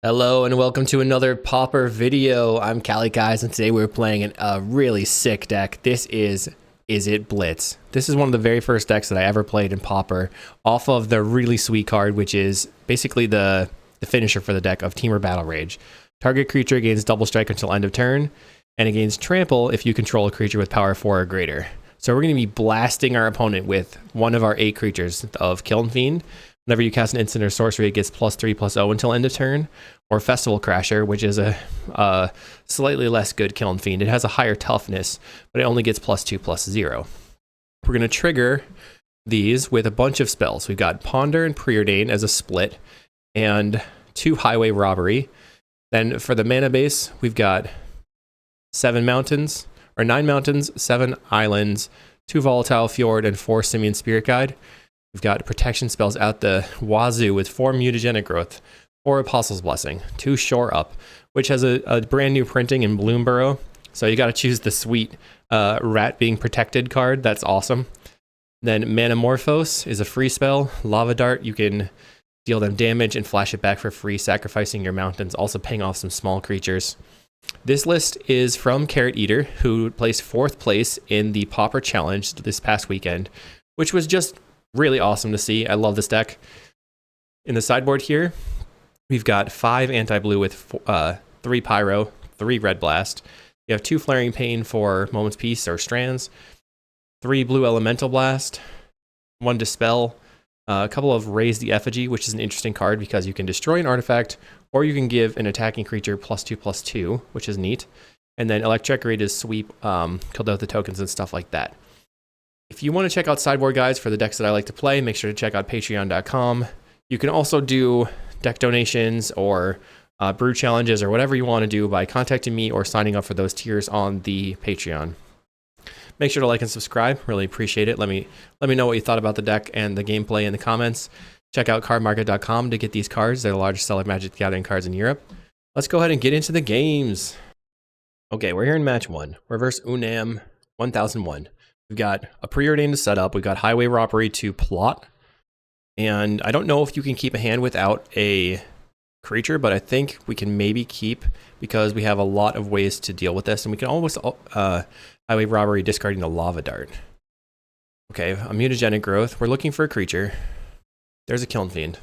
Hello and welcome to another Pauper video. I'm kalikaiz and today we're playing a really sick deck. This is Izzet Blitz. This is one of the very first decks that I ever played in Pauper off of the really sweet card, which is basically the finisher for the deck of Temur Battle Rage. Target creature gains double strike until end of turn, and it gains trample if you control a creature with power 4 or greater. So we're going to be blasting our opponent with one of our 8 creatures of Kiln Fiend. Whenever you cast an instant or sorcery, it gets +3/+0 until end of turn. Or Festival Crasher, which is a slightly less good Kiln Fiend. It has a higher toughness, but it only gets +2/+0. We're going to trigger these with a bunch of spells. We've got Ponder and Preordain as a split, and 2 Highway Robbery. Then for the mana base, we've got 9 mountains, 7 islands, 2 Volatile Fjord, and 4 Simian Spirit Guide. We've got protection spells out the wazoo with 4 Mutagenic Growth, 4 Apostle's Blessing, 2 Shore Up, which has a brand new printing in Bloomburrow. So you got to choose the sweet rat being protected card. That's awesome. Then Manamorphose is a free spell. Lava Dart, you can deal them damage and flash it back for free, sacrificing your mountains, also paying off some small creatures. This list is from Carrot Eater, who placed 4th place in the Pauper Challenge this past weekend, which was just really awesome to see. I love this deck. In the sideboard here, we've got 5 anti-blue with 3 Pyro, 3 Red Blast. You have 2 Flaring Pain for Moment's Peace or Strands, 3 Blue Elemental Blast, 1 Dispel, a couple of Raise the Effigy, which is an interesting card because you can destroy an artifact, or you can give an attacking creature +2/+2, which is neat. And then Electric Raid is sweep, Kuldotha tokens and stuff like that. If you want to check out sideboard guides for the decks that I like to play, make sure to check out patreon.com. You can also do deck donations or brew challenges or whatever you want to do by contacting me or signing up for those tiers on the Patreon. Make sure to like and subscribe. Really appreciate it. Let me know what you thought about the deck and the gameplay in the comments. Check out cardmarket.com to get these cards. They're the largest seller of Magic the Gathering cards in Europe. Let's go ahead and get into the games. Okay, we're here in match 1. Reverse Unam 1001. We've got a Preordain to set up. We've got Highway Robbery to plot. And I don't know if you can keep a hand without a creature, but I think we can maybe keep because we have a lot of ways to deal with this. And we can almost Highway Robbery discarding the Lava Dart. Okay, a Mutagenic Growth. We're looking for a creature. There's a Kiln Fiend.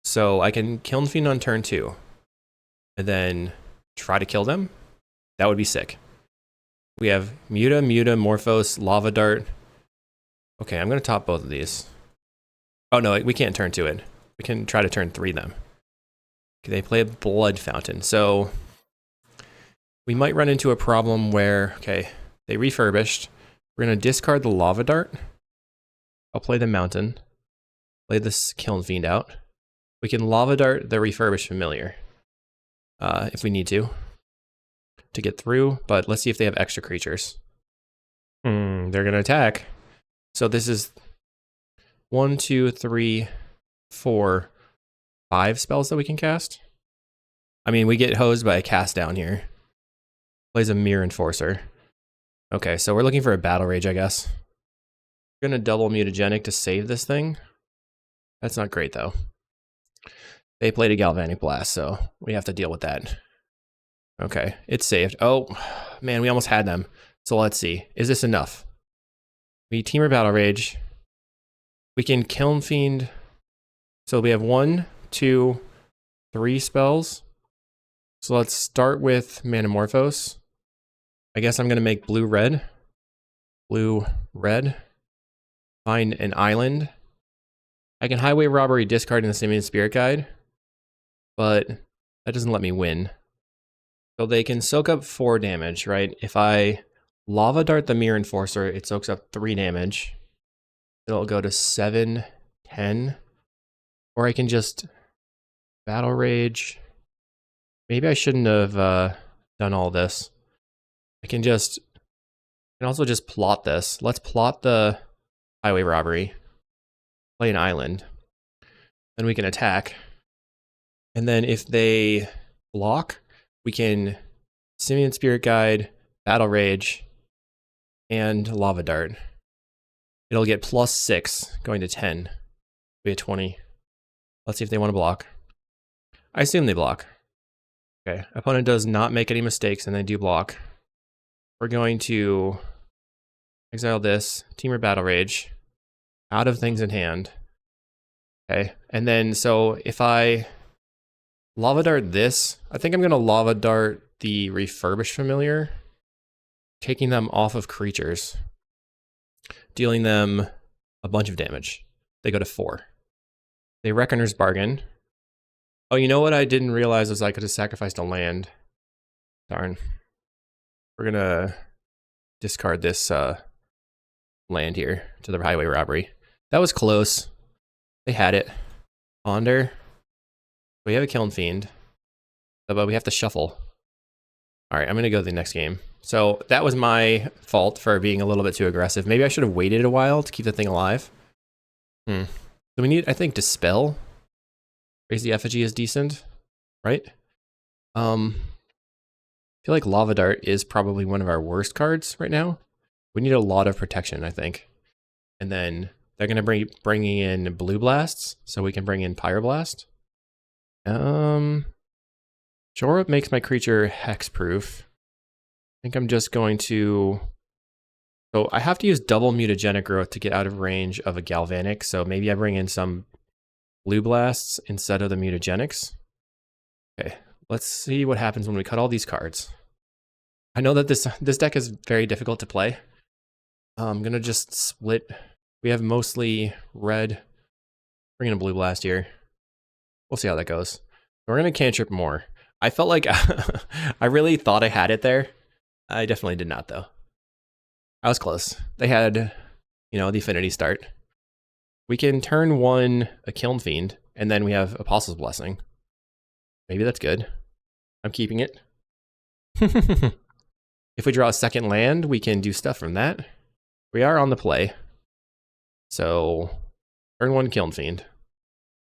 So I can Kiln Fiend on turn 2. And then try to kill them. That would be sick. We have Morphos, Lava Dart. Okay, I'm going to top both of these. Oh, no, we can't turn 2 it. We can try to turn 3 them. Okay, they play a Blood Fountain. So we might run into a problem where, okay, they refurbished. We're going to discard the Lava Dart. I'll play the Mountain. Play this Kiln Fiend out. We can Lava Dart the refurbished Familiar if we need to get through, but let's see if they have extra creatures. They're going to attack. So this is 1, 2, 3, 4, 5 spells that we can cast. I mean, we get hosed by a cast down here. Plays a Mirror Enforcer. Okay, so we're looking for a Battle Rage, I guess. We're going to double Mutagenic to save this thing. That's not great, though. They played a Galvanic Blast, so we have to deal with that. Okay, it's saved. Oh, man, we almost had them. So let's see. Is this enough? We Temur Battle Rage. We can Kiln Fiend. So we have 1, 2, 3 spells. So let's start with Manamorphose. I guess I'm going to make blue-red. Blue-red. Find an island. I can Highway Robbery discarding the Simian Spirit Guide. But that doesn't let me win. So they can soak up 4 damage, right? If I Lava Dart the Mirror Enforcer, it soaks up 3 damage. It'll go to 7, 10. Or I can just Battle Rage. Maybe I shouldn't have done all this. I can also just plot this. Let's plot the Highway Robbery. Play an island. Then we can attack. And then if they block, we can Simian Spirit Guide, Battle Rage, and Lava Dart. It'll get +6, going to 10. We have 20. Let's see if they want to block. I assume they block. Okay, opponent does not make any mistakes and they do block. We're going to exile this, Teamer Battle Rage, out of things in hand. Okay, and then so if I Lava Dart this, I think I'm going to Lava Dart the Refurbished Familiar, taking them off of creatures, dealing them a bunch of damage. They go to 4. They Reckoner's Bargain. Oh, you know what I didn't realize was I could have sacrificed a land. Darn. We're going to discard this land here to the Highway Robbery. That was close. They had it. Ponder. We have a Kiln Fiend, but we have to shuffle. All right, I'm going to go to the next game. So that was my fault for being a little bit too aggressive. Maybe I should have waited a while to keep the thing alive. So we need, I think, Dispel. Raise the Effigy is decent, right? I feel like Lava Dart is probably one of our worst cards right now. We need a lot of protection, I think. And then they're going to be bringing in Blue Blasts, so we can bring in Pyroblast. Shore Up makes my creature hexproof. I think I'm just going to... So I have to use double Mutagenic Growth to get out of range of a Galvanic, so maybe I bring in some Blue Blasts instead of the Mutagenics. Okay, let's see what happens when we cut all these cards. I know that this deck is very difficult to play. I'm going to just split. We have mostly red. Bring in a Blue Blast here. We'll see how that goes. We're going to cantrip more. I felt like I really thought I had it there. I definitely did not, though. I was close. They had, you know, the Affinity start. We can turn 1 a Kiln Fiend, and then we have Apostle's Blessing. Maybe that's good. I'm keeping it. If we draw a second land, we can do stuff from that. We are on the play. So, turn 1 Kiln Fiend.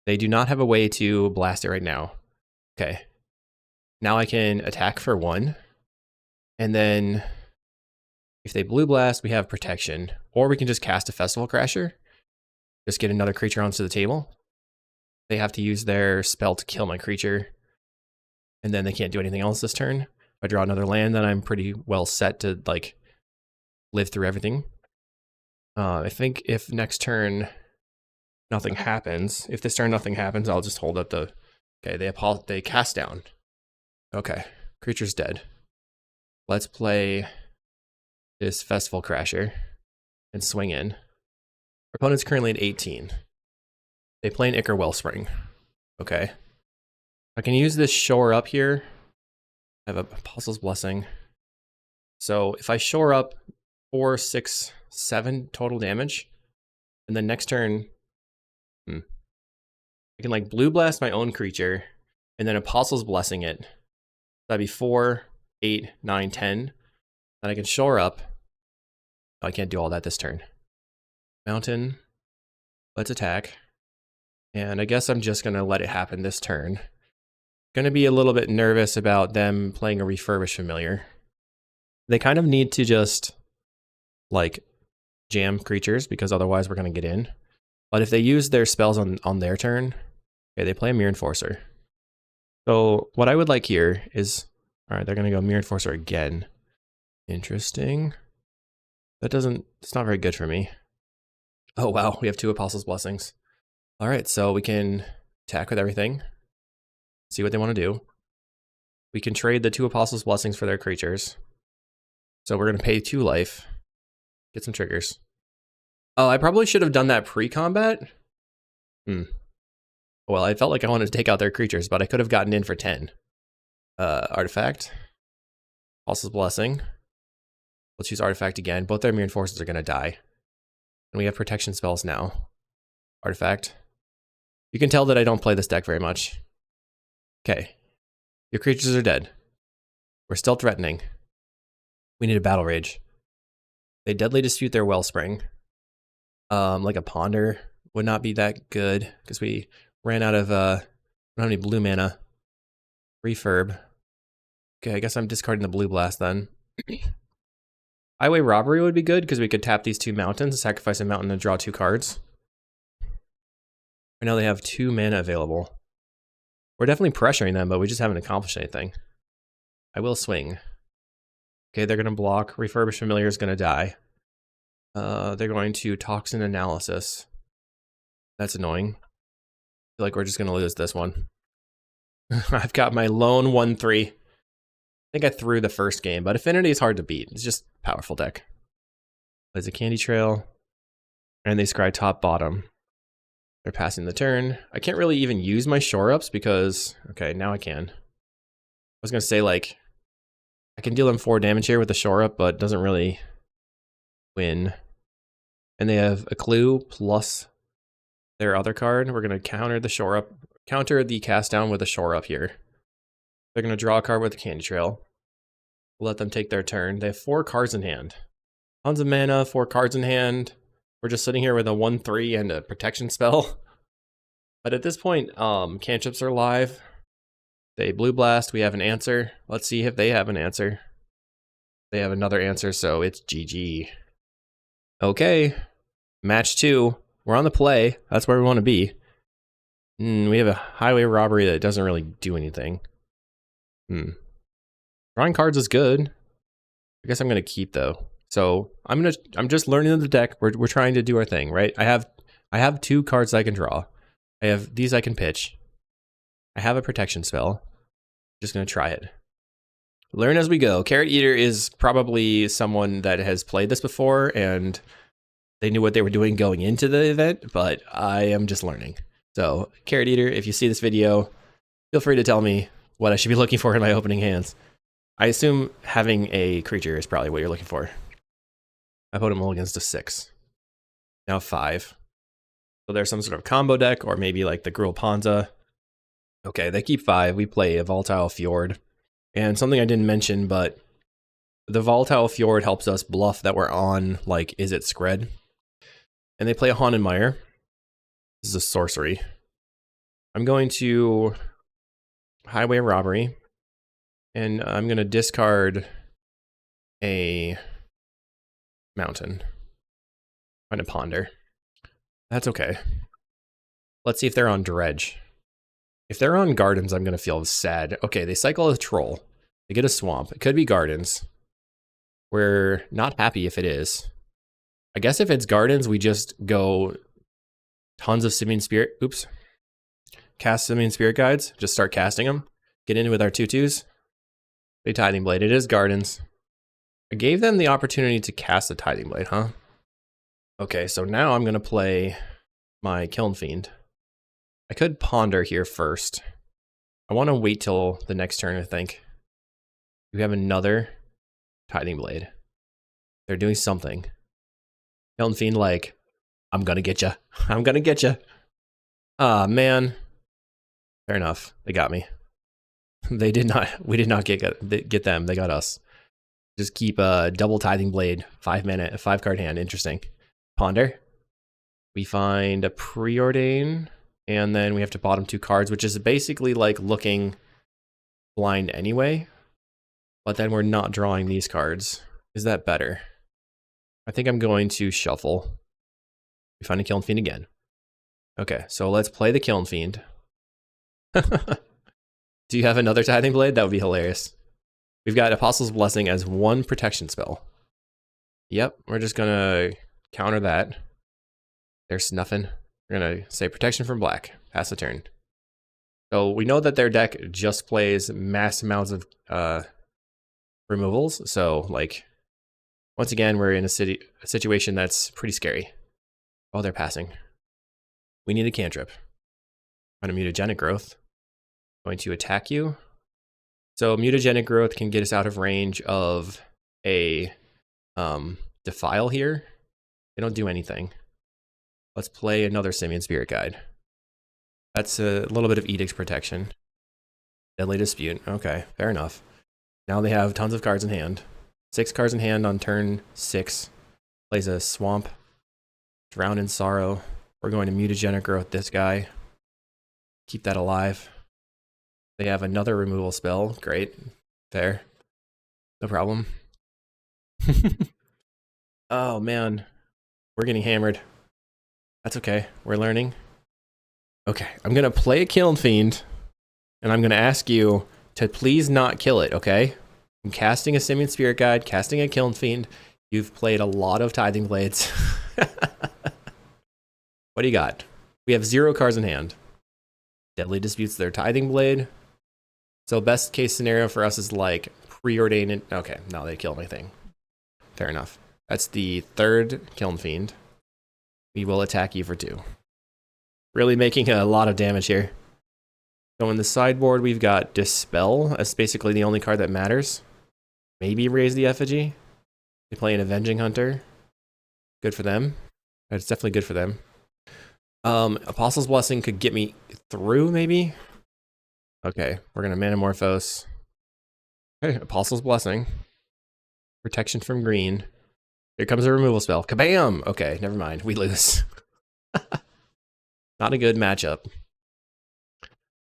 They do not have a way to blast it right now. Okay. Now I can attack for 1. And then, if they Blue Blast, we have protection. Or we can just cast a Festival Crasher. Just get another creature onto the table. They have to use their spell to kill my creature. And then they can't do anything else this turn. If I draw another land, then I'm pretty well set to, like, live through everything. I think if next turn nothing happens, if this turn nothing happens, I'll just hold up the... Okay, they cast down. Okay, creature's dead. Let's play this Festival Crasher and swing in. Our opponent's currently at 18. They play an Ichor Wellspring. Okay. I can use this Shore Up here. I have a Apostle's Blessing. So if I Shore Up 4, 6, 7 total damage, and then next turn, I can like Blue Blast my own creature, and then Apostle's Blessing it. That'd be 4, 8, 9, 10. Then I can Shore Up. Oh, I can't do all that this turn. Mountain. Let's attack. And I guess I'm just going to let it happen this turn. Going to be a little bit nervous about them playing a Refurbished Familiar. They kind of need to just, like, jam creatures, because otherwise we're going to get in. But if they use their spells on their turn, okay, they play a Mirror Enforcer. So what I would like here is, all right, they're going to go Mirror Enforcer again. Interesting. It's not very good for me. Oh, wow, we have 2 Apostle's Blessings. All right, so we can attack with everything. See what they want to do. We can trade the 2 Apostle's Blessings for their creatures. So we're going to pay 2 life. Get some triggers. Oh, I probably should have done that pre-combat. Well, I felt like I wanted to take out their creatures, but I could have gotten in for 10. Artifact. Apostle's Blessing. Let's use Artifact again. Both their Mirror Enforcers are going to die. And we have protection spells now. Artifact. You can tell that I don't play this deck very much. Okay. Your creatures are dead. We're still threatening. We need a Battle Rage. They Deadly Dispute their Wellspring. Like a Ponder would not be that good, because we ran out of, don't have any blue mana. Refurb. Okay, I guess I'm discarding the Blue Blast then. Highway Robbery would be good, because we could tap these 2 mountains, sacrifice a mountain, and draw 2 cards. Right now they have 2 mana available. We're definitely pressuring them, but we just haven't accomplished anything. I will swing. Okay, they're going to block. Refurbished Familiar is going to die. They're going to Toxin Analysis. That's annoying. I feel like we're just going to lose this one. I've got my lone 1-3. I think I threw the first game, but Affinity is hard to beat. It's just a powerful deck. Plays a Candy Trail. And they scry top bottom. They're passing the turn. I can't really even use my shore ups because... Okay, now I can. I was going to say, like... I can deal them 4 damage here with the shore up, but it doesn't really win. And they have a clue plus their other card. We're going to counter the shore up. Counter the cast down with a shore up here. They're going to draw a card with a Candy Trail. We'll let them take their turn. They have 4 cards in hand. Tons of mana, 4 cards in hand. We're just sitting here with a 1-3 and a protection spell. But at this point, cantrips are live. They blue blast, we have an answer. Let's see if they have an answer. They have another answer, so it's GG. Okay, match 2. We're on the play. That's where we want to be. We have a highway robbery that doesn't really do anything. Drawing cards is good. I guess I'm gonna keep though. So I'm just learning the deck. We're trying to do our thing, right? I have 2 cards I can draw. I have these I can pitch. I have a protection spell. Just gonna try it. Learn as we go. Carrot Eater is probably someone that has played this before and they knew what they were doing going into the event, but I am just learning. So Carrot Eater, if you see this video, feel free to tell me what I should be looking for in my opening hands. I assume having a creature is probably what you're looking for. I put him mulligans to 6. Now 5. So there's some sort of combo deck, or maybe like the Gruul Panza. Okay, they keep 5. We play a Volatile Fjord. And something I didn't mention, but the Volatile Fjord helps us bluff that we're on, like, Izzet Skred. And they play a Haunted Mire. This is a sorcery. I'm going to Highway Robbery. And I'm going to discard a Mountain. I'm going to Ponder. That's okay. Let's see if they're on Dredge. If they're on Gardens, I'm going to feel sad. Okay, they cycle a Troll. They get a Swamp. It could be Gardens. We're not happy if it is. I guess if it's Gardens, we just go tons of Simian Spirit. Oops. Cast Simian Spirit Guides. Just start casting them. Get in with our 2/2s. They Tithing Blade. It is Gardens. I gave them the opportunity to cast the Tithing Blade, huh? Okay, so now I'm going to play my Kiln Fiend. I could Ponder here first. I want to wait till the next turn, I think. We have another Tithing Blade. They're doing something. Kiln Fiend like, I'm going to get you. I'm going to get you. Ah, man. Fair enough. They got me. They did not. We did not get them. They got us. Just keep a double Tithing Blade, 5 mana, 5-card hand. Interesting. Ponder. We find a Preordain, and then we have to bottom 2 cards, which is basically like looking blind anyway. But then we're not drawing these cards. Is that better? I think I'm going to shuffle. We find a Kiln Fiend again. Okay, so let's play the Kiln Fiend. Do you have another Tithing Blade? That would be hilarious. We've got Apostle's Blessing as 1 protection spell. Yep, we're just gonna counter that. They're snuffing. We're gonna say protection from black. Pass the turn. So we know that their deck just plays mass amounts of removals. So like, once again, we're in a situation that's pretty scary. Oh, they're passing. We need a cantrip. On a Mutagenic Growth. Going to attack you. So Mutagenic Growth can get us out of range of a Defile here. They don't do anything. Let's play another Simian Spirit Guide. That's a little bit of Edict's protection. Deadly Dispute. Okay, fair enough. Now they have tons of cards in hand. 6 cards in hand on turn 6. Plays a Swamp. Drown in Sorrow. We're going to Mutagenic Growth this guy. Keep that alive. They have another removal spell. Great. Fair. No problem. Oh, man. We're getting hammered. That's okay. We're learning. Okay. I'm going to play a Kiln Fiend. And I'm going to ask you to please not kill it, okay? I'm casting a Simian Spirit Guide, casting a Kiln Fiend. You've played a lot of Tithing Blades. What do you got? We have 0 cards in hand. Deadly Disputes their Tithing Blade. So best case scenario for us is like preordain it. Okay, no, they kill my thing. Fair enough. That's the 3rd Kiln Fiend. We will attack you for 2. Really making a lot of damage here. So in the sideboard, we've got Dispel. That's basically the only card that matters. Maybe Raise the Effigy. They play an Avenging Hunter. Good for them. That's definitely good for them. Apostle's Blessing could get me through, maybe? Okay, we're going to Manamorphose. Okay, Apostle's Blessing. Protection from green. Here comes a removal spell. Kabam! Okay, never mind. We lose. Not a good matchup.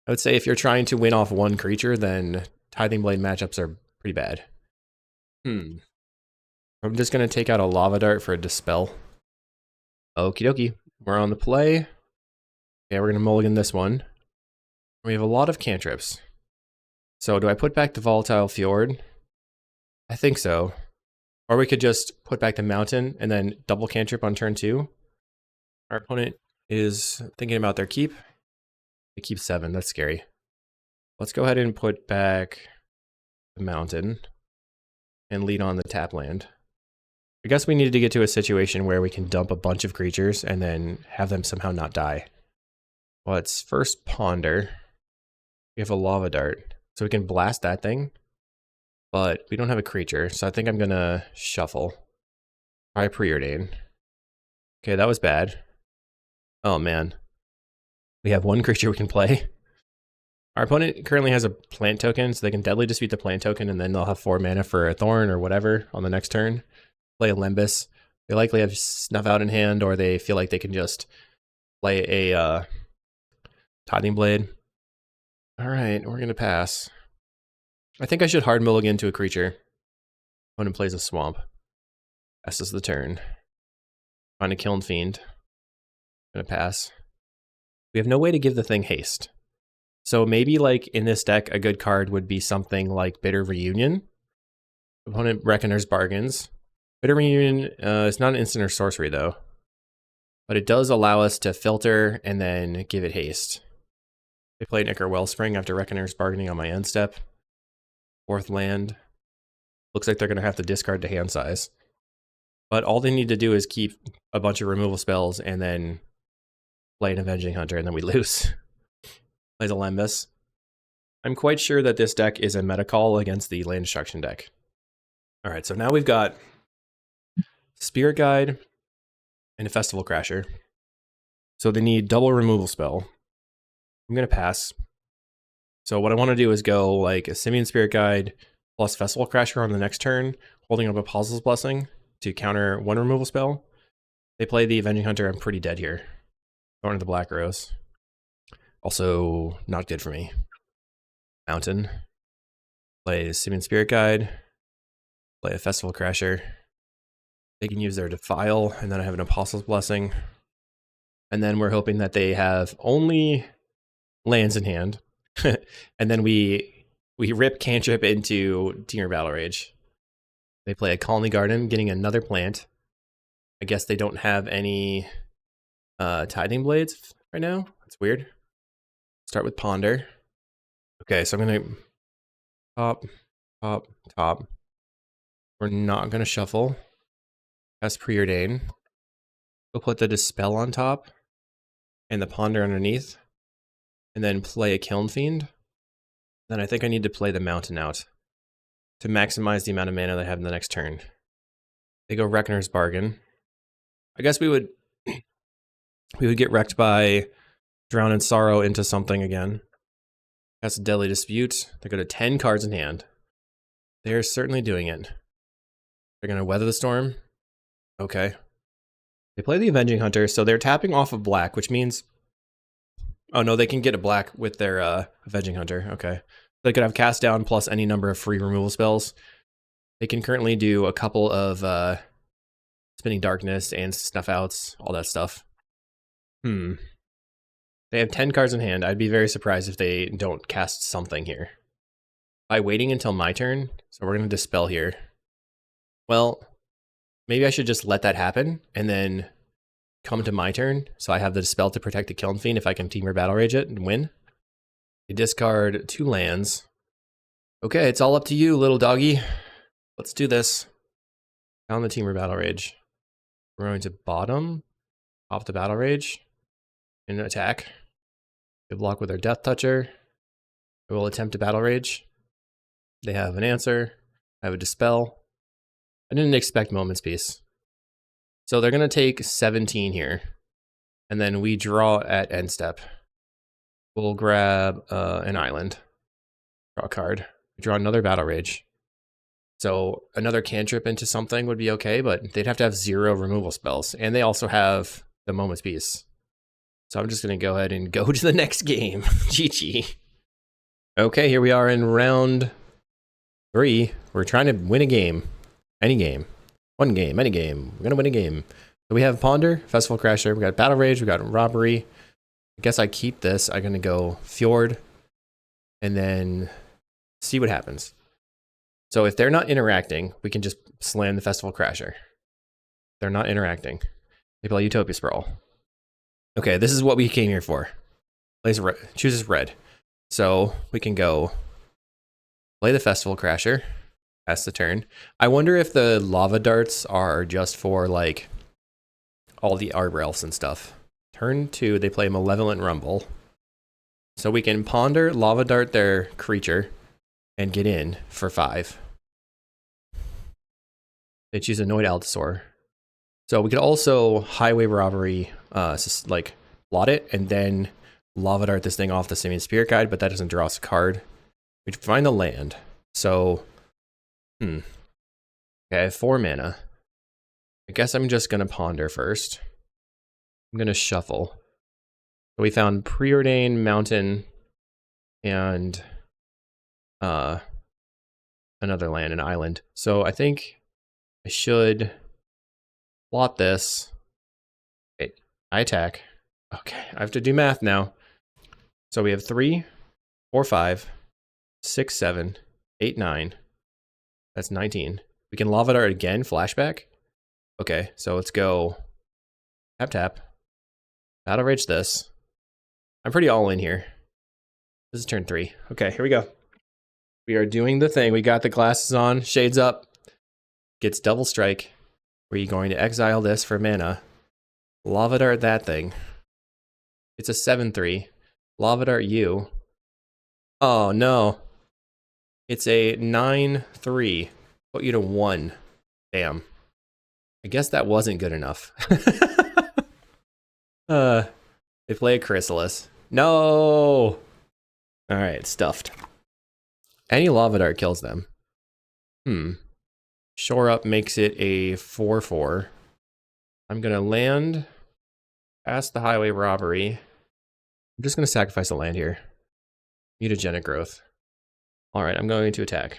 I would say if you're trying to win off one creature, then Tithing Blade matchups are pretty bad. I'm just going to take out a Lava Dart for a Dispel. Okie dokie. We're on the play. Okay, we're going to mulligan this one. We have a lot of cantrips. So do I put back the Volatile Fjord? I think so. Or we could just put back the Mountain and then double cantrip on turn 2. Our opponent is thinking about their keep. They keep 7. That's scary. Let's go ahead and put back the Mountain and lead on the tap land. I guess we needed to get to a situation where we can dump a bunch of creatures and then have them somehow not die. Let's first ponder. We have a Lava Dart, so we can blast that thing, but we don't have a creature, so I think I'm gonna shuffle. Try Preordain. Okay, that was bad. Oh man. We have 1 creature we can play. Our opponent currently has a plant token, so they can Deadly Dispute the plant token, and then they'll have 4 mana for a Thorn or whatever on the next turn. Play a Lembas. They likely have Snuff Out in hand, or they feel like they can just play a Tithing Blade. Alright, we're going to pass. I think I should hard mulligan to a creature. Opponent plays a Swamp. Passes the turn. Find a Kiln Fiend. Gonna pass. We have no way to give the thing haste. So maybe like in this deck, a good card would be something like Bitter Reunion. Opponent Reckoner's Bargains. Bitter Reunion is not an instant or sorcery though. But it does allow us to filter and then give it haste. They played Ichor Wellspring after Reckoner's Bargaining on my end step. 4th land. Looks like they're going to have to discard to hand size. But all they need to do is keep a bunch of removal spells and then play an Avenging Hunter, and then we lose. Plays a Lembas. I'm quite sure that this deck is a meta call against the Land Destruction deck. Alright, so now we've got Spirit Guide and a Festival Crasher. So they need double removal spell. I'm going to pass. So what I want to do is go like a Simian Spirit Guide plus Festival Crasher on the next turn, holding up Apostle's Blessing to counter 1 removal spell. They play the Avenging Hunter. I'm pretty dead here. Going to the Black Rose. Also, not good for me. Mountain. Play Simian Spirit Guide. Play a Festival Crasher. They can use their Defile, and then I have an Apostle's Blessing. And then we're hoping that they have only lands in hand. And then we rip cantrip into Temur Battle Rage. They play a Colony Garden, getting another plant. I guess they don't have any Tithing Blades right now. That's weird. Start with Ponder. Okay, so I'm going to top. We're not going to shuffle. Cast Preordain. We'll put the Dispel on top and the Ponder underneath. And then play a Kiln Fiend. Then I think I need to play the Mountain out to maximize the amount of mana they have in the next turn. They go Reckoner's Bargain. I guess we would get wrecked by Drown in Sorrow into something again. That's a Deadly Dispute. They go to 10 cards in hand. They're certainly doing it. They're going to Weather the Storm. Okay. They play the Avenging Hunter, so they're tapping off of black, which means... Oh no, they can get a black with their Avenging Hunter. Okay. They could have Cast Down plus any number of free removal spells. They can currently do a couple of Spinning Darkness and Snuff Outs, all that stuff. They have 10 cards in hand. I'd be very surprised if they don't cast something here. By waiting until my turn, so we're going to Dispel here. Well, maybe I should just let that happen and then come to my turn, so I have the Dispel to protect the Kiln Fiend if I can Team or Battle Rage it and win. You discard 2 lands. Okay, it's all up to you, little doggy. Let's do this. Down the Team or Battle Rage. We're going to bottom, off the Battle Rage, and attack. They block with their Death Toucher. We will attempt to Battle Rage. They have an answer. I have a Dispel. I didn't expect Moment's Peace. So they're going to take 17 here. And then we draw at end step. We'll grab an island. Draw a card. We draw another Battle Rage. So another cantrip into something would be okay, but they'd have to have 0 removal spells. And they also have the Moment's Peace. So I'm just going to go ahead and go to the next game. GG. Okay, here we are in round 3. We're trying to win a game. Any game. One game, any game. We're going to win a game. So we have Ponder, Festival Crasher. We got Battle Rage. We got Robbery. I guess I keep this. I'm going to go Fjord. And then see what happens. So if they're not interacting, we can just slam the Festival Crasher. They're not interacting. They play Utopia Sprawl. Okay, this is what we came here for. Chooses red. So we can go play the Festival Crasher. Pass the turn. I wonder if the lava darts are just for like all the Arbor Elves and stuff. Turn 2, they play Malevolent Rumble. So we can Ponder, lava dart their creature, and get in for 5. They choose Annoyed Allosaur. So we could also Highway Robbery, like blot it, and then lava dart this thing off the Simian Spirit Guide, but that doesn't draw us a card. We find the land. So, okay, I have 4 mana. I guess I'm just gonna Ponder first. I'm gonna shuffle. So we found Preordained, Mountain, and another land, an island. So I think I should plot this. Wait, I attack. Okay, I have to do math now. So we have 3, 4, 5, 6, 7, 8, 9. That's 19. We can Lava Dart again, flashback. Okay, so let's go tap tap. Battle Rage this. I'm pretty all in here. This is turn 3. Okay, here we go. We are doing the thing. We got the glasses on, shades up. Gets double strike. We're going to exile this for mana. Lava Dart that thing. It's a 7/3. Lava Dart you. Oh no. It's a 9/3. Put you to 1. Damn. I guess that wasn't good enough. They play a Chrysalis. No! Alright, stuffed. Any Lava Dart kills them. Shore Up makes it a 4/4. I'm gonna land past the Highway Robbery. I'm just gonna sacrifice a land here. Mutagenic Growth. Alright, I'm going to attack.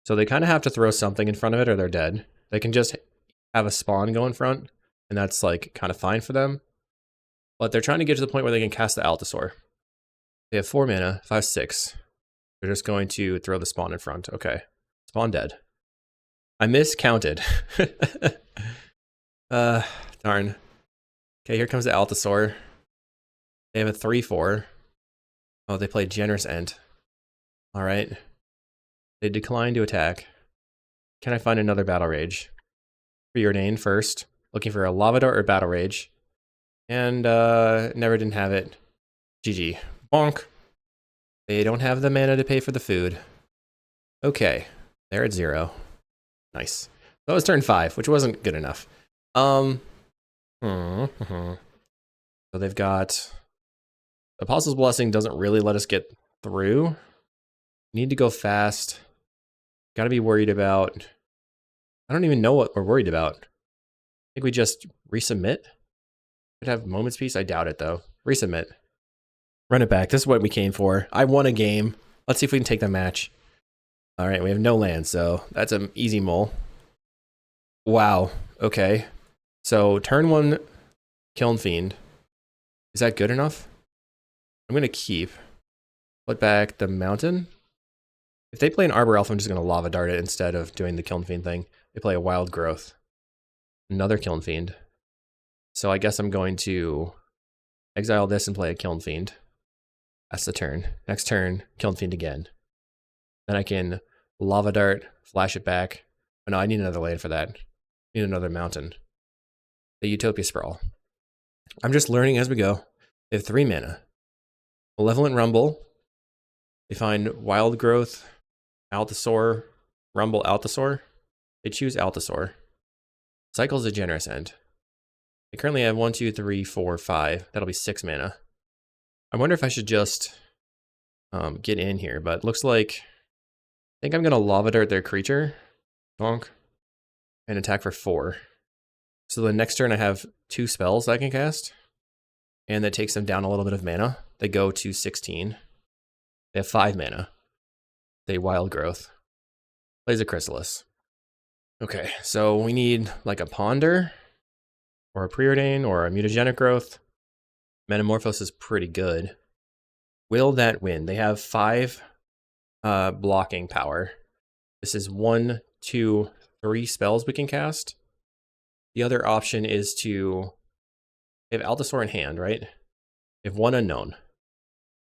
So they kind of have to throw something in front of it or they're dead. They can just have a spawn go in front, and that's like kind of fine for them. But they're trying to get to the point where they can cast the Allosaur. They have 4 mana, 5, 6. They're just going to throw the spawn in front. Okay. Spawn dead. I miscounted. Darn. Okay, here comes the Allosaur. They have a 3/4. Oh, they play Generous Ent. Alright. They decline to attack. Can I find another Battle Rage? Preordained first. Looking for a Lava Dart or Battle Rage. And never didn't have it. GG. Bonk. They don't have the mana to pay for the food. Okay. They're at 0. Nice. That was turn 5, which wasn't good enough. So they've got Apostle's Blessing doesn't really let us get through. Need to go fast. Gotta be worried about. I don't even know what we're worried about. I think we just resubmit. Could have Moment's Peace. I doubt it though. Resubmit. Run it back. This is what we came for. I won a game. Let's see if we can take the match. All right, we have no land, so that's an easy mole. Wow. Okay. So turn 1, Kiln Fiend. Is that good enough? I'm going to keep. Put back the mountain. If they play an Arbor Elf, I'm just going to Lava Dart it instead of doing the Kiln Fiend thing. They play a Wild Growth. Another Kiln Fiend. So I guess I'm going to exile this and play a Kiln Fiend. That's the turn. Next turn, Kiln Fiend again. Then I can Lava Dart, flash it back. Oh no, I need another land for that. I need another mountain. The Utopia Sprawl. I'm just learning as we go. They have 3 mana. Malevolent Rumble. They find Wild Growth, Altasaur, Rumble, Altasaur. They choose Altasaur. Cycle's a generous end. They currently have 1, 2, 3, 4, 5. That'll be 6 mana. I wonder if I should just get in here, but it looks like I think I'm going to Lava Dart their creature. Bonk. And attack for 4. So the next turn I have 2 spells I can cast. And that takes them down a little bit of mana. They go to 16. They have 5 mana. They Wild Growth. Plays a Chrysalis. Okay, so we need like a Ponder, or a Preordain, or a Mutagenic Growth. Metamorphose is pretty good. Will that win? They have 5 blocking power. This is 1, 2, 3 spells we can cast. The other option is to... They have Altasaur in hand, right? They have 1 unknown.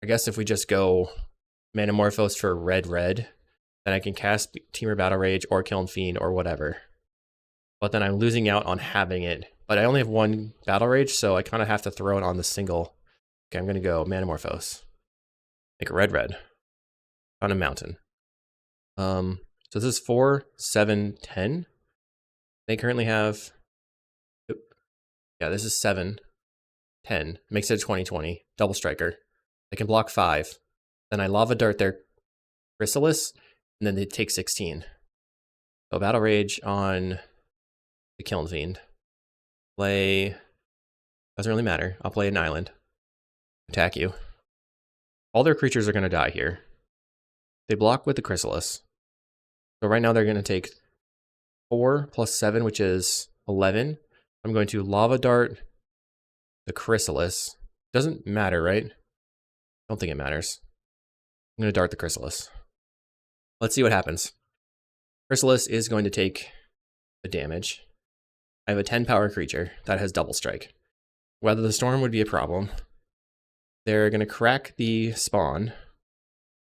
I guess if we just go Metamorphose for red, then I can cast Temur Battle Rage or Kiln Fiend or whatever. But then I'm losing out on having it. But I only have 1 Battle Rage, so I kind of have to throw it on the single. Okay, I'm going to go Metamorphose. Make a red. On a mountain. So this is 4, 7, 10. They currently have... Yeah, this is 7, 10. Makes it a 20-20. Double Striker. They can block 5. Then I Lava Dart their Chrysalis, and then they take 16. So Battle Rage on the Kiln Fiend. Play... Doesn't really matter. I'll play an island. Attack you. All their creatures are going to die here. They block with the Chrysalis. So right now they're going to take 4 plus 7, which is 11. I'm going to Lava Dart the Chrysalis. Doesn't matter, right? Don't think it matters. I'm going to dart the Chrysalis. Let's see what happens. Chrysalis is going to take the damage. I have a 10 power creature that has double strike. Weather the Storm would be a problem. They're going to crack the spawn.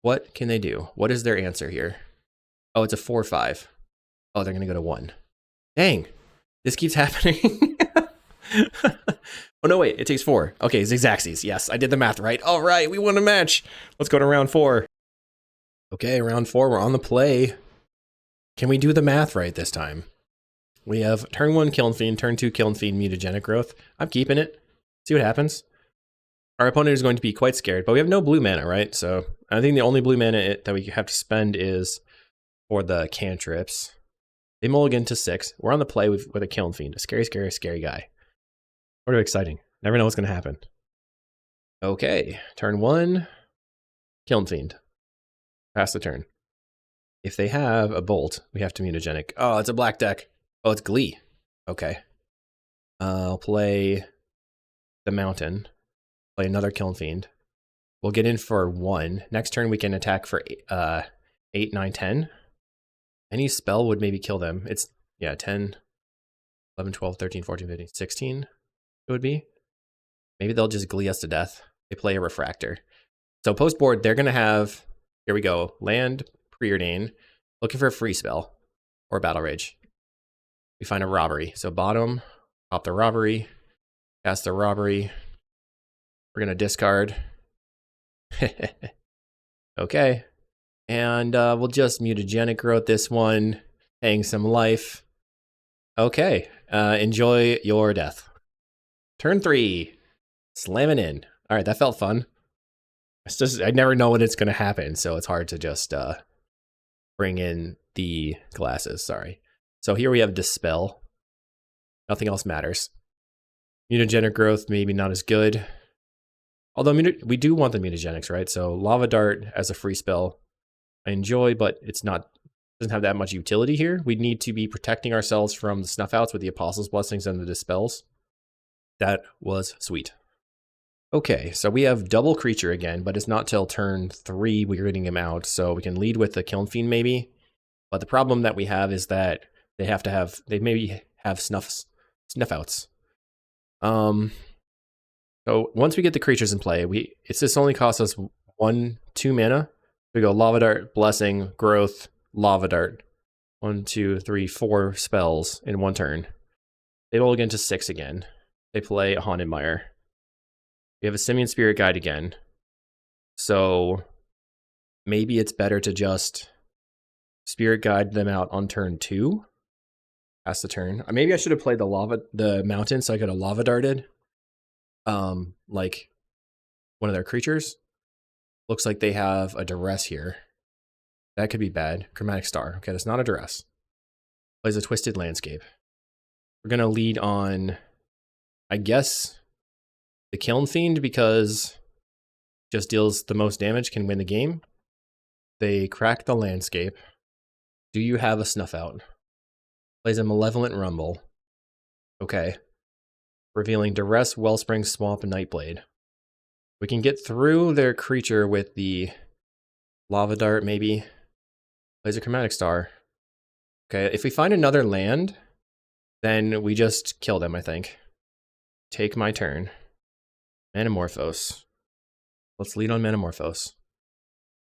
What can they do? What is their answer here? Oh, it's a 4/5. Oh, they're going to go to 1. Dang. This keeps happening. Oh, no, wait. It takes 4. Okay, Zigzaxis. Yes, I did the math right. All right, we won a match. Let's go to round 4. Okay, round 4. We're on the play. Can we do the math right this time? We have turn 1 Kiln Fiend, turn 2 Kiln Fiend, Mutagenic Growth. I'm keeping it. See what happens. Our opponent is going to be quite scared, but we have no blue mana, right? So I think the only blue mana that we have to spend is for the cantrips. They mulligan to 6. We're on the play with a Kiln Fiend. A scary guy. Sort of exciting. Never know what's going to happen. Okay, turn 1, Kiln Fiend. Pass the turn. If they have a Bolt, we have to Mutagenic. Oh, it's a black deck. Oh, it's Glee. Okay. I'll play the Mountain. Play another Kiln Fiend. We'll get in for 1. Next turn we can attack for 8, 9, 10. Any spell would maybe kill them. It's, yeah, 10, 11, 12, 13, 14, 15, 16 it would be. Maybe they'll just Glee us to death. They play a Refractor. So post board, they're going to have, here we go, land, Preordain, looking for a free spell or Battle Rage. We find a Robbery. So bottom, pop the Robbery, cast the Robbery. We're going to discard. Okay. And we'll just Mutagenic Growth this one, paying some life. Okay. Enjoy your death. Turn 3. Slamming in. All right, that felt fun. It's just, I never know when it's going to happen, so it's hard to just bring in the glasses. Sorry. So here we have Dispel. Nothing else matters. Mutagenic Growth, maybe not as good. Although we do want the mutagenics, right? So Lava Dart as a free spell, I enjoy, but it's not, doesn't have that much utility here. We need to be protecting ourselves from the snuff outs with the Apostle's Blessings and the Dispels. That was sweet. Okay, so we have double creature again, but it's not till turn 3 we're getting him out, so we can lead with the Kiln Fiend maybe. But the problem that we have is that they maybe have snuff outs. So once we get the creatures in play, it's just only costs us 2 mana. We go Lava Dart, Blessing, Growth, Lava Dart. 1, 2, 3, 4 spells in one turn. They roll again to 6 again. They play a Haunted Mire. We have a Simian Spirit Guide again. So maybe it's better to just Spirit Guide them out on turn 2. Pass the turn. Maybe I should have played the mountain so I could have Lava Darted. Like one of their creatures. Looks like they have a Duress here. That could be bad. Chromatic Star. Okay, that's not a Duress. Plays a Twisted Landscape. We're going to lead on, I guess, the Kiln Fiend because just deals the most damage, can win the game. They crack the Landscape. Do you have a Snuff Out? Plays a Malevolent Rumble. Okay. Revealing Duress, Wellspring, Swamp, and Nightblade. We can get through their creature with the Lava Dart, maybe. Plays a Chromatic Star. Okay, if we find another land, then we just kill them, I think. Take my turn. Manamorphose. Let's lead on Manamorphose.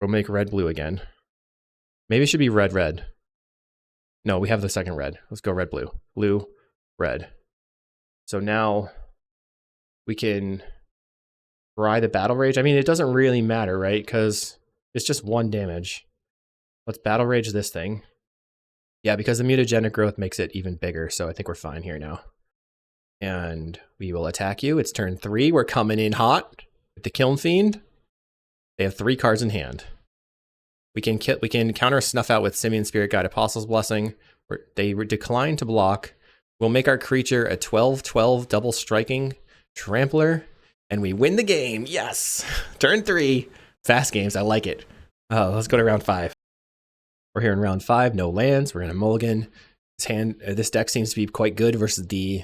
We'll make red-blue again. Maybe it should be red-red. No, we have the second red. Let's go red-blue. Blue, red. So now we can try the Battle Rage. I mean, it doesn't really matter, right? Because it's just 1 damage. Let's Battle Rage this thing. Yeah, because the Mutagenic Growth makes it even bigger, so I think we're fine here now. And we will attack you. It's turn 3. We're coming in hot with the Kiln Fiend. They have 3 cards in hand. We can counter Snuff Out with Simian Spirit Guide, Apostle's Blessing. They decline to block. We'll make our creature a 12/12 double striking trampler, and we win the game. Yes! Turn 3. Fast games. I like it. Let's go to round 5. We're here in round 5. No lands. We're in a mulligan. This deck seems to be quite good versus the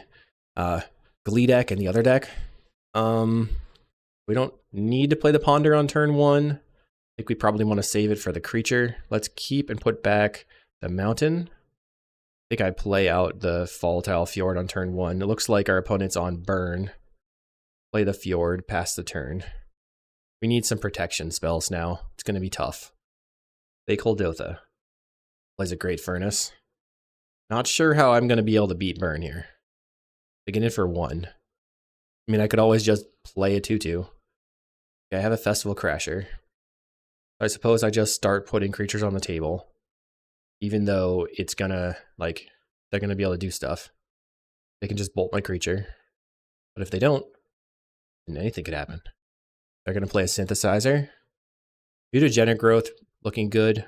Glee deck and the other deck. We don't need to play the Ponder on turn 1. I think we probably want to save it for the creature. Let's keep and put back the mountain. I think I play out the Volatile Fjord on turn 1. It looks like our opponent's on burn. Play the Fjord, pass the turn. We need some protection spells now. It's going to be tough. They Kuldotha. Plays a Great Furnace. Not sure how I'm going to be able to beat burn here. They get in for 1. I mean, I could always just play a 2/2. Okay, I have a Festival Crasher. I suppose I just start putting creatures on the table. Even though it's gonna, they're gonna be able to do stuff. They can just bolt my creature. But if they don't, then anything could happen. They're gonna play a Synthesizer. Mutagenic Growth, looking good.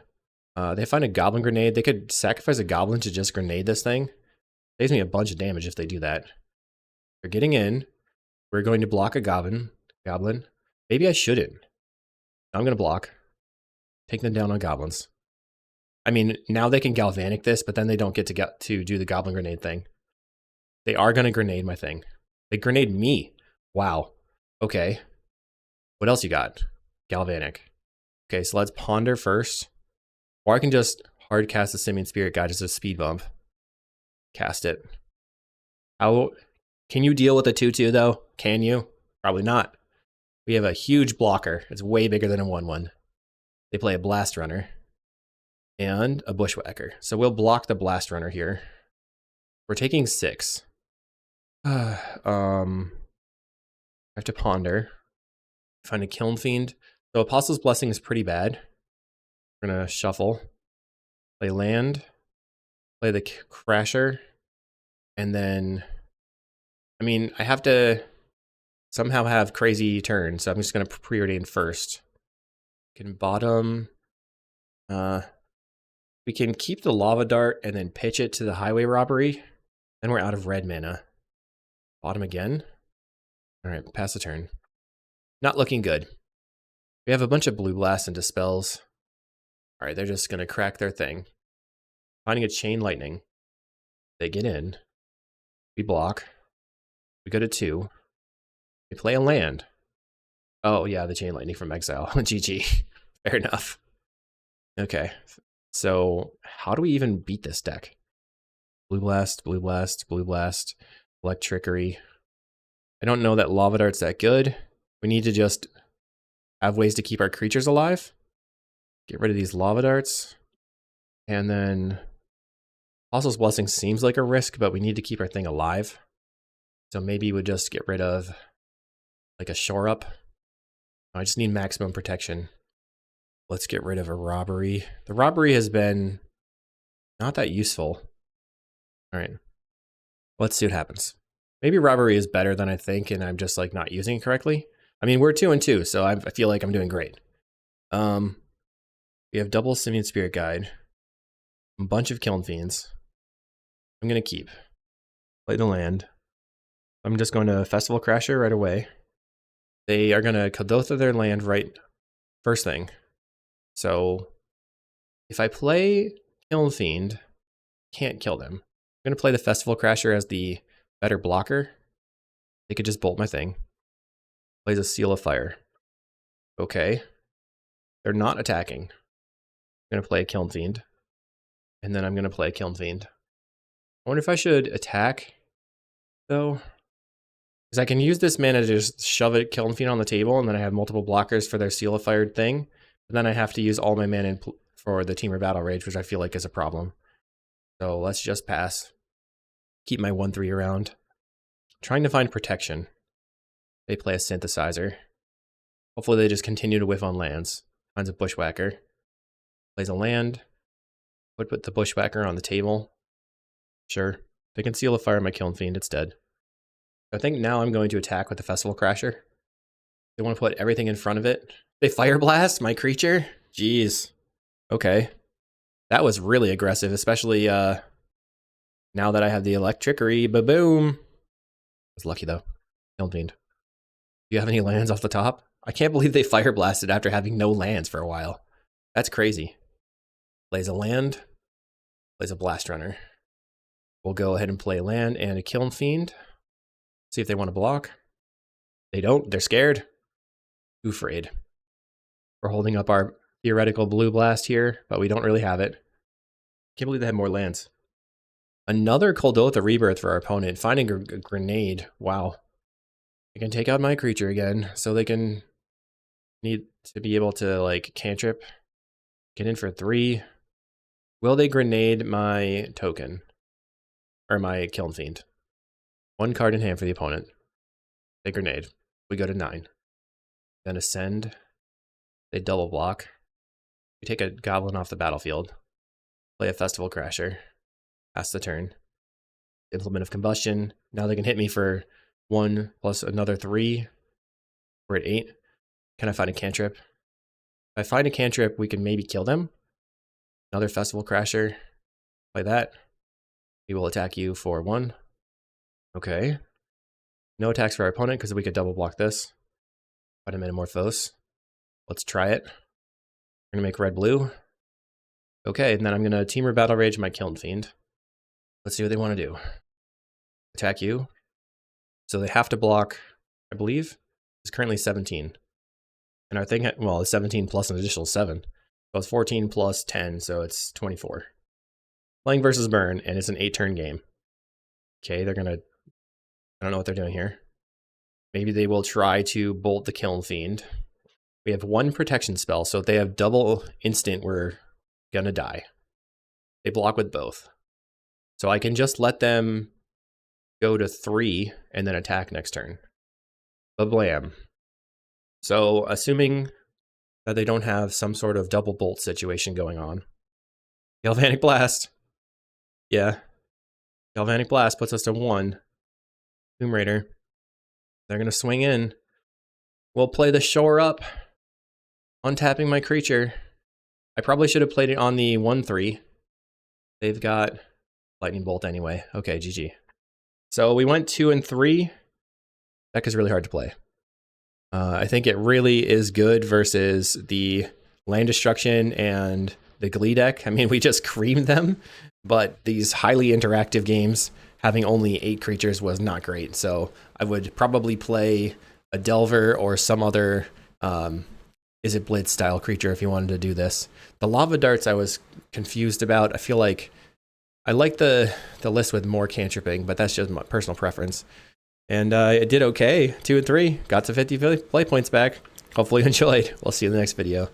They find a Goblin Grenade. They could sacrifice a Goblin to just grenade this thing. Saves me a bunch of damage if they do that. They're getting in. We're going to block a Goblin. Maybe I shouldn't. I'm gonna block. Take them down on Goblins. I mean, now they can Galvanic this, but then they don't get to do the Goblin Grenade thing. They are going to grenade my thing. They grenade me. Wow. Okay. What else you got? Galvanic. Okay, so let's Ponder first. Or I can just hard cast the Simian Spirit Guide as a speed bump. Cast it. How can you deal with a 2/2 though? Can you? Probably not. We have a huge blocker. It's way bigger than a 1/1. They play a Blast Runner. And a Bushwhacker. So we'll block the Blast Runner here. We're taking 6. I have to Ponder. Find a Kiln Fiend. So Apostle's Blessing is pretty bad. We're gonna shuffle. Play land. Play the Crasher. And then, I mean, I have to somehow have crazy turns. So I'm just gonna preordain first. Can bottom. We can keep the Lava Dart and then pitch it to the Highway Robbery. Then we're out of red mana. Bottom again. All right, pass the turn. Not looking good. We have a bunch of Blue Blasts and Dispels. All right, they're just going to crack their thing. Finding a Chain Lightning. They get in. We block. We go to 2. We play a land. Oh, yeah, the Chain Lightning from Exile. GG. Fair enough. Okay, so how do we even beat this deck? Blue Blast, Blue Blast, Blue Blast, Electrickery. I don't know that Lava Dart's that good. We need to just have ways to keep our creatures alive. Get rid of these Lava Darts. And then Apostle's Blessing seems like a risk, but we need to keep our thing alive. So maybe we'll just get rid of like a Shore Up. I just need maximum protection. Let's get rid of a Robbery. The Robbery has been not that useful. All right, let's see what happens. Maybe Robbery is better than I think, and I'm just like not using it correctly. I mean, we're 2-2, so I feel like I'm doing great. We have double Simian Spirit Guide, a bunch of Kiln Fiends. I'm gonna keep. Play the land. I'm just going to Festival Crasher right away. They are gonna Kuldotha their land right first thing. So if I play Kiln Fiend, can't kill them. I'm gonna play the Festival Crasher as the better blocker. They could just bolt my thing. Plays a Seal of Fire. Okay. They're not attacking. I'm gonna play a Kiln Fiend. And then I'm gonna play a Kiln Fiend. I wonder if I should attack, though. Because I can use this mana to just shove a Kiln Fiend on the table, and then I have multiple blockers for their Seal of Fire thing. And then I have to use all my mana for the Temur Battle Rage, which I feel like is a problem. So let's just pass. Keep my 1/3 around. Trying to find protection. They play a Synthesizer. Hopefully they just continue to whiff on lands. Finds a Bushwhacker. Plays a land. Put the Bushwhacker on the table. Sure. They can Seal of Fire my Kiln Fiend, it's dead. I think now I'm going to attack with the Festival Crasher. They want to put everything in front of it. They Fire Blast my creature? Jeez. Okay. That was really aggressive, especially now that I have the Electrickery. Ba-boom. I was lucky though. Kiln Fiend. Do you have any lands off the top? I can't believe they Fire Blasted after having no lands for a while. That's crazy. Plays a land. Plays a Blast Runner. We'll go ahead and play a land and a Kiln Fiend. See if they want to block. They don't. They're scared. Too afraid. We're holding up our theoretical Blue Blast here, but we don't really have it. Can't believe they have more lands. Another Kuldotha Rebirth for our opponent. Finding a grenade. Wow. I can take out my creature again, so they can need to be able to like cantrip. Get in for 3. Will they grenade my token? Or my Kiln Fiend? 1 card in hand for the opponent. They grenade. We go to 9. Then ascend. They double block. We take a goblin off the battlefield. Play a Festival Crasher. Pass the turn. Implement of Combustion. Now they can hit me for 1 plus another 3. We're at 8. Can I find a cantrip? If I find a cantrip, we can maybe kill them. Another Festival Crasher. Play that. We will attack you for 1. Okay. No attacks for our opponent because we could double block this. Find a Metamorphose. Let's try it. We're going to make red-blue. Okay, and then I'm going to Temur Battle Rage my Kiln Fiend. Let's see what they want to do. Attack you. So they have to block, I believe, it's currently 17. And our thing, well, it's 17 plus an additional 7. So it's 14 plus 10, so it's 24. Playing versus Burn, and it's an 8-turn game. Okay, they're going to, I don't know what they're doing here. Maybe they will try to bolt the Kiln Fiend. We have 1 protection spell, so if they have double instant, we're going to die. They block with both. So I can just let them go to 3 and then attack next turn. Ba-blam. So assuming that they don't have some sort of double bolt situation going on. Galvanic Blast. Yeah. Galvanic Blast puts us to 1. Tomb Raider. They're going to swing in. We'll play the Shore Up. Untapping my creature. I probably should have played it on the 1/3. They've got Lightning Bolt anyway. Okay, GG. So we went 2 and 3. Deck is really hard to play. I think it really is good versus the Land Destruction and the Glee deck. I mean, we just creamed them, but these highly interactive games, having only 8 creatures was not great. So I would probably play a Delver or some other Izzet Blitz style creature if you wanted to do this. The lava darts I was confused about. I feel like I like the list with more cantripping, but that's just my personal preference. And it did okay, 2 and 3, got to 50 play points back. Hopefully you enjoyed. We'll see you in the next video.